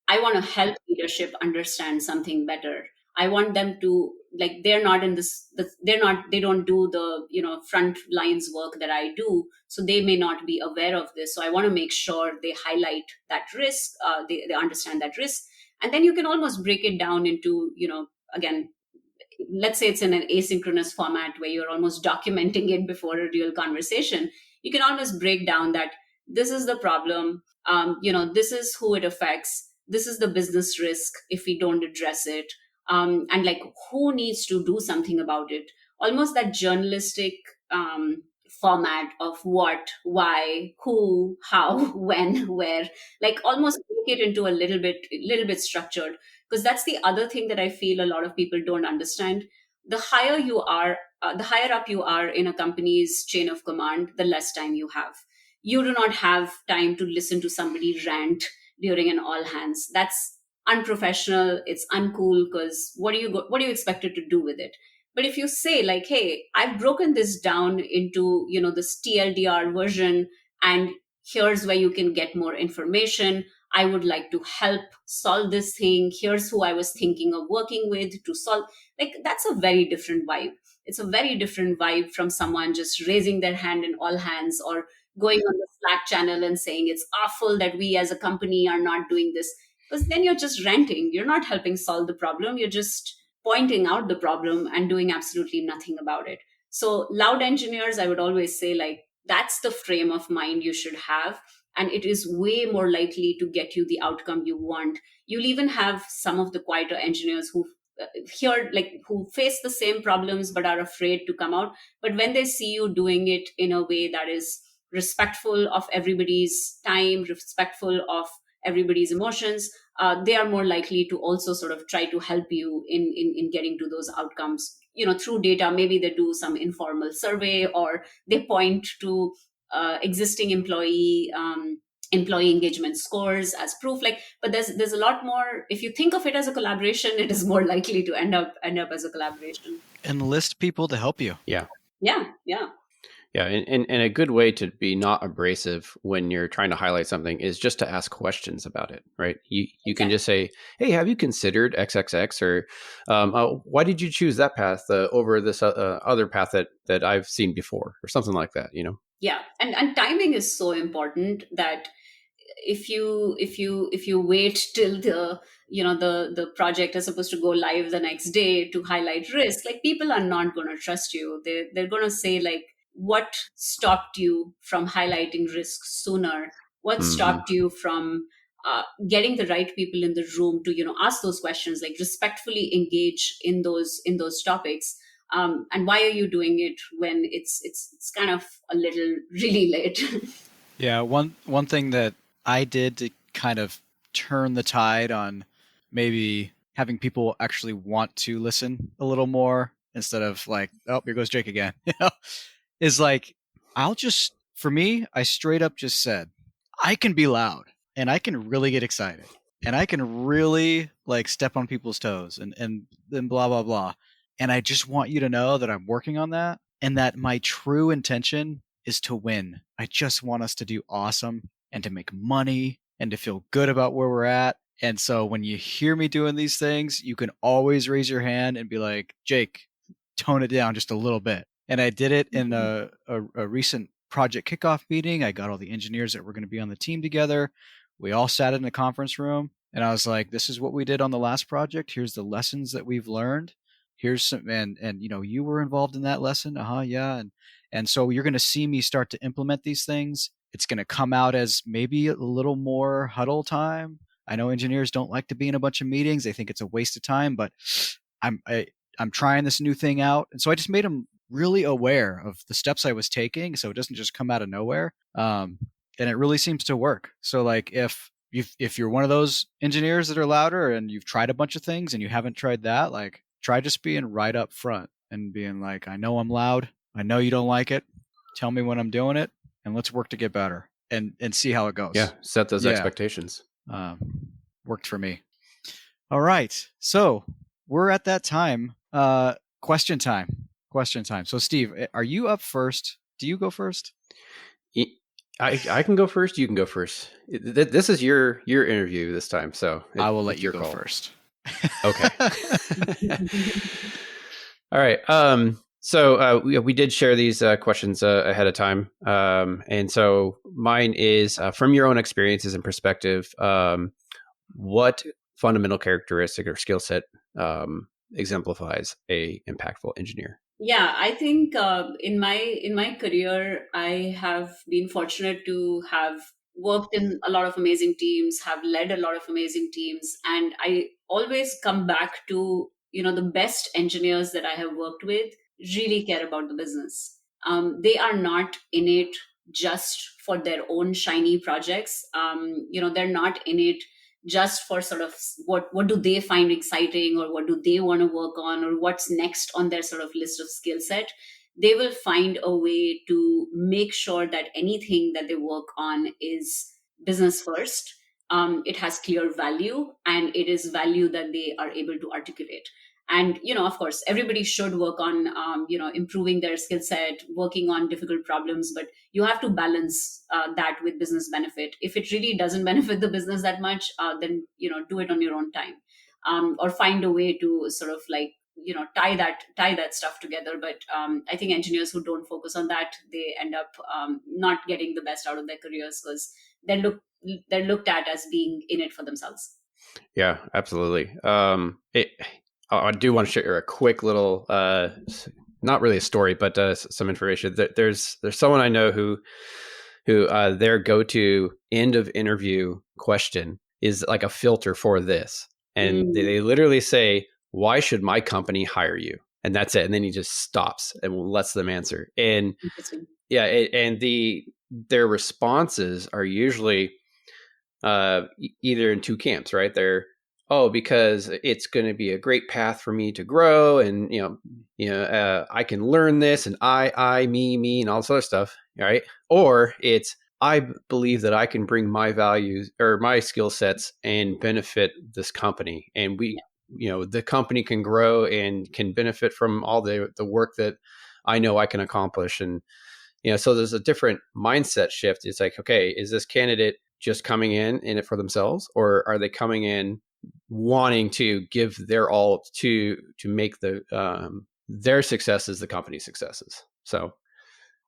I want to help leadership understand something better. I want them to, like, they're not in this, they don't do the, front lines work that I do. So they may not be aware of this. So I want to make sure they highlight that risk, they understand that risk. And then you can almost break it down into, again, let's say it's in an asynchronous format where you're almost documenting it before a real conversation. You can almost break down that this is the problem, this is who it affects, this is the business risk if we don't address it, and, like, who needs to do something about it. Almost that journalistic format of what, why, who, how, when, where, like, almost make it into a little bit structured. Because that's the other thing that I feel a lot of people don't understand. The higher you are, the higher up you are in a company's chain of command, the less time you have. You do not have time to listen to somebody rant during an all hands. That's unprofessional. It's uncool, because what do you expect it to do with it? But if you say, like, hey, I've broken this down into, this TLDR version, and here's where you can get more information. I would like to help solve this thing. Here's who I was thinking of working with to solve. Like, that's a very different vibe. It's a very different vibe from someone just raising their hand in all hands, or going on the Slack channel and saying it's awful that we as a company are not doing this. Because then you're just ranting. You're not helping solve the problem. You're just pointing out the problem and doing absolutely nothing about it. So, loud engineers, I would always say, like, that's the frame of mind you should have, and it is way more likely to get you the outcome you want. You'll even have some of the quieter engineers who who face the same problems but are afraid to come out. But when they see you doing it in a way that is respectful of everybody's time, respectful of everybody's emotions, they are more likely to also sort of try to help you in getting to those outcomes, through data. Maybe they do some informal survey, or they point to existing employee employee engagement scores as proof. Like, but there's a lot more. If you think of it as a collaboration, it is more likely to end up as a collaboration. Enlist people to help you. Yeah. Yeah, yeah. Yeah, and a good way to be not abrasive when you're trying to highlight something is just to ask questions about it, right? You can Exactly. just say, "Hey, have you considered XXX?" Or "Why did you choose that path over this other path that I've seen before?" Or something like that. Yeah, and timing is so important that if you wait till the project is supposed to go live the next day to highlight risk, like, people are not going to trust you. They're going to say, like, what stopped you from highlighting risk sooner? What Hmm. stopped you from getting the right people in the room to ask those questions, like respectfully engage in those topics? And why are you doing it when it's kind of a little really late? Yeah, one thing that I did to kind of turn the tide on maybe having people actually want to listen a little more instead of like, oh, here goes Jake again, is like, for me, I straight up just said, I can be loud and I can really get excited and I can really like step on people's toes and then blah blah blah. And I just want you to know that I'm working on that and that my true intention is to win. I just want us to do awesome and to make money and to feel good about where we're at. And so when you hear me doing these things, you can always raise your hand and be like, Jake, tone it down just a little bit. And I did it in a recent project kickoff meeting. I got all the engineers that were going to be on the team together. We all sat in a conference room and I was like, this is what we did on the last project. Here's the lessons that we've learned. Here's some, and you were involved in that lesson. Yeah. And so you're going to see me start to implement these things. It's going to come out as maybe a little more huddle time. I know engineers don't like to be in a bunch of meetings. They think it's a waste of time, but I'm I, I'm trying this new thing out. And so I just made them really aware of the steps I was taking so it doesn't just come out of nowhere. And it really seems to work. So like if you're one of those engineers that are louder and you've tried a bunch of things and you haven't tried that, like try just being right up front and being like, I know I'm loud. I know you don't like it. Tell me when I'm doing it and let's work to get better and see how it goes. Yeah, set those Yeah. expectations. Worked for me. All right. So we're at that time. Question time. Question time. So Steve, are you up first? Do you go first? I can go first. You can go first. This is your interview this time, so I will let it's you your go call. first. Okay. All right. So we did share these questions ahead of time, and so mine is from your own experiences and perspective. What fundamental characteristic or skill set exemplifies a impactful engineer? Yeah, I think in my career, I have been fortunate to have worked in a lot of amazing teams, have led a lot of amazing teams, and I always come back to the best engineers that I have worked with really care about the business. They are not in it just for their own shiny projects. They're not in it just for sort of what do they find exciting, or what do they want to work on, or what's next on their sort of list of skill set. They will find a way to make sure that anything that they work on is business first. It has clear value, and it is value that they are able to articulate. And of course, everybody should work on improving their skill set, working on difficult problems, but you have to balance that with business benefit. If it really doesn't benefit the business that much, then do it on your own time, or find a way to sort of like tie that stuff together. But I think engineers who don't focus on that, they end up not getting the best out of their careers, because they're looked at as being in it for themselves. Yeah, absolutely. I do want to share a quick little, not really a story, but some information. There's someone I know who their go-to end of interview question is like a filter for this, and Mm, they literally say, "Why should my company hire you?" And that's it. And then he just stops and lets them answer. And interesting. yeah, and their responses are usually either in two camps, right? They're, oh, because it's going to be a great path for me to grow, and I can learn this, and me, and all this other stuff, right? Or it's, I believe that I can bring my values or my skill sets and benefit this company. And the company can grow and can benefit from all the work that I know I can accomplish. And, so there's a different mindset shift. It's like, okay, is this candidate just coming in it for themselves, or are they coming in wanting to give their all to make their successes the company's successes? So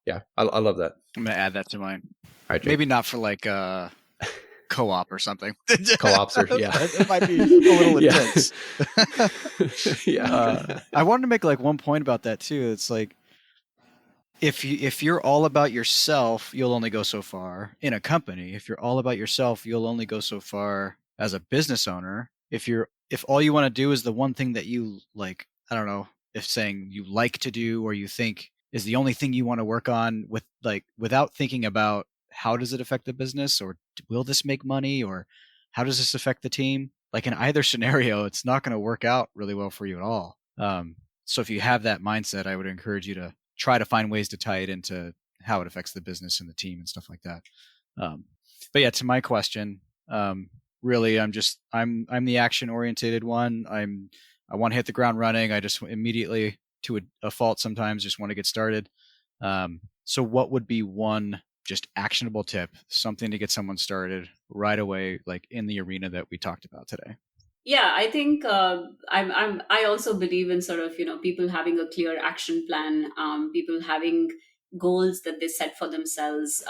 yeah, I love that. I'm gonna add that to mine. All right, Jake. Maybe not for like co-op or something. Co-ops or yeah, it might be a little intense. Yeah. I wanted to make like one point about that too. It's like if you're all about yourself, you'll only go so far in a company. If you're all about yourself, you'll only go so far as a business owner. If all you want to do is the one thing that you like, I don't know, if saying you like to do or you think is the only thing you want to work on without thinking about how does it affect the business, or will this make money, or how does this affect the team? Like in either scenario, it's not going to work out really well for you at all. So if you have that mindset, I would encourage you to try to find ways to tie it into how it affects the business and the team and stuff like that. But yeah, to my question, really, I'm the action oriented one. I want to hit the ground running. I just immediately to a fault sometimes just want to get started. So what would be one just actionable tip, something to get someone started right away, like in the arena that we talked about today? Yeah, I think I also believe in sort of people having a clear action plan, people having goals that they set for themselves,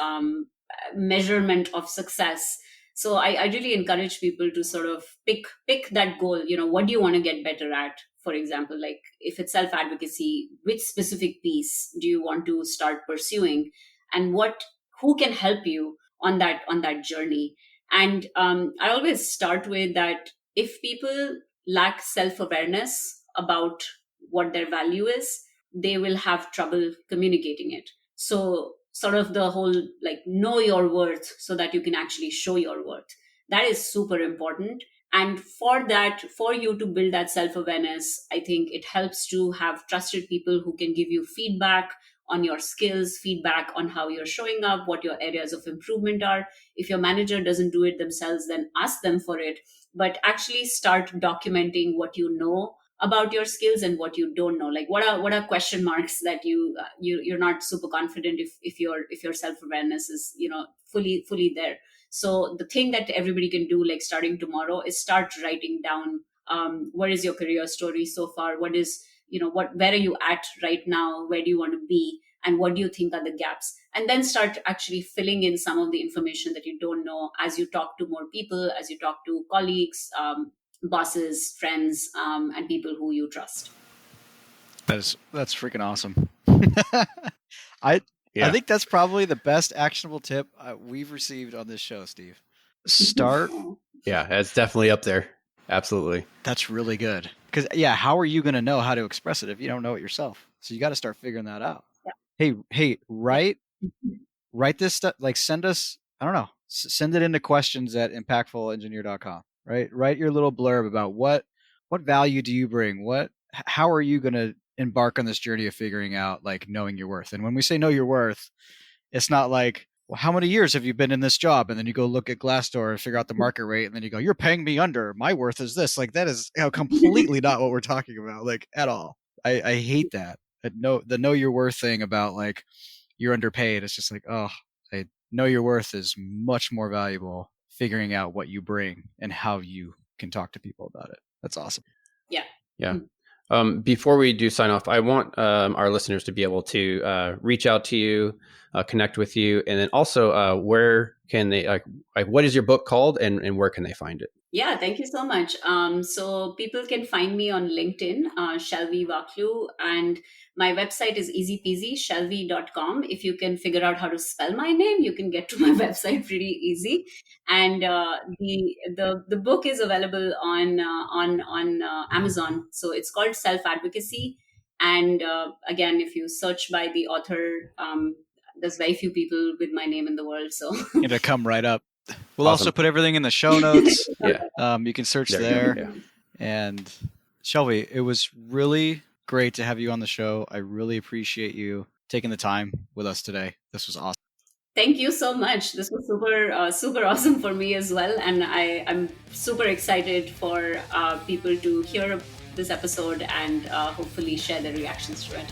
measurement of success. So I really encourage people to sort of pick that goal. What do you want to get better at? For example, like if it's self advocacy, which specific piece do you want to start pursuing, and who can help you on that journey? And I always start with that if people lack self awareness about what their value is, they will have trouble communicating it. So, sort of the whole like know your worth so that you can actually show your worth. That is super important. And for that, for you to build that self awareness, I think it helps to have trusted people who can give you feedback on your skills, feedback on how you're showing up, what your areas of improvement are. If your manager doesn't do it themselves, then ask them for it, but actually start documenting what you know about your skills and what you don't know. Like what are question marks that you're not super confident if your self-awareness is fully there. So the thing that everybody can do, like starting tomorrow, is start writing down, what is your career story so far, what is where are you at right now, where do you want to be, and what do you think are the gaps, and then start actually filling in some of the information that you don't know as you talk to more people, as you talk to colleagues, bosses, friends, and people who you trust. That's freaking awesome. I Yeah. think that's probably the best actionable tip we've received on this show, Steve. Start. Yeah, it's definitely up there. Absolutely. That's really good. Because how are you going to know how to express it if you don't know it yourself? So you got to start figuring that out. Yeah. Hey, write this stuff. Like send us, I don't know, send it into questions@impactfulengineer.com. Right? Write your little blurb about what value do you bring? How are you going to embark on this journey of figuring out, like, knowing your worth? And when we say know your worth, it's not like, well, how many years have you been in this job? And then you go look at Glassdoor and figure out the market rate, and then you go, you're paying me under. My worth is this. Like, that is completely not what we're talking about, like, at all. I hate that. The know your worth thing about like you're underpaid. It's just like, oh, I know your worth is much more valuable figuring out what you bring and how you can talk to people about it. That's awesome. Yeah. Yeah. Before we do sign off, I want our listeners to be able to reach out to you, connect with you, and then also where can they, like what is your book called, and where can they find it? Yeah, thank you so much. So people can find me on LinkedIn, Shailvi Wakhlu, and my website is easy peasy, shailvi.com. If you can figure out how to spell my name, you can get to my website pretty easy. And the book is available on Amazon. So it's called Self-Advocacy. And again, if you search by the author, there's very few people with my name in the world. So it'll come right up. We'll Awesome. also put everything in the show notes. Yeah. You can search There you there. go. Yeah. And Shailvi, it was really great to have you on the show. I really appreciate you taking the time with us today. This was awesome. Thank you so much. This was super awesome for me as well, and I'm super excited for people to hear this episode and hopefully share their reactions to it.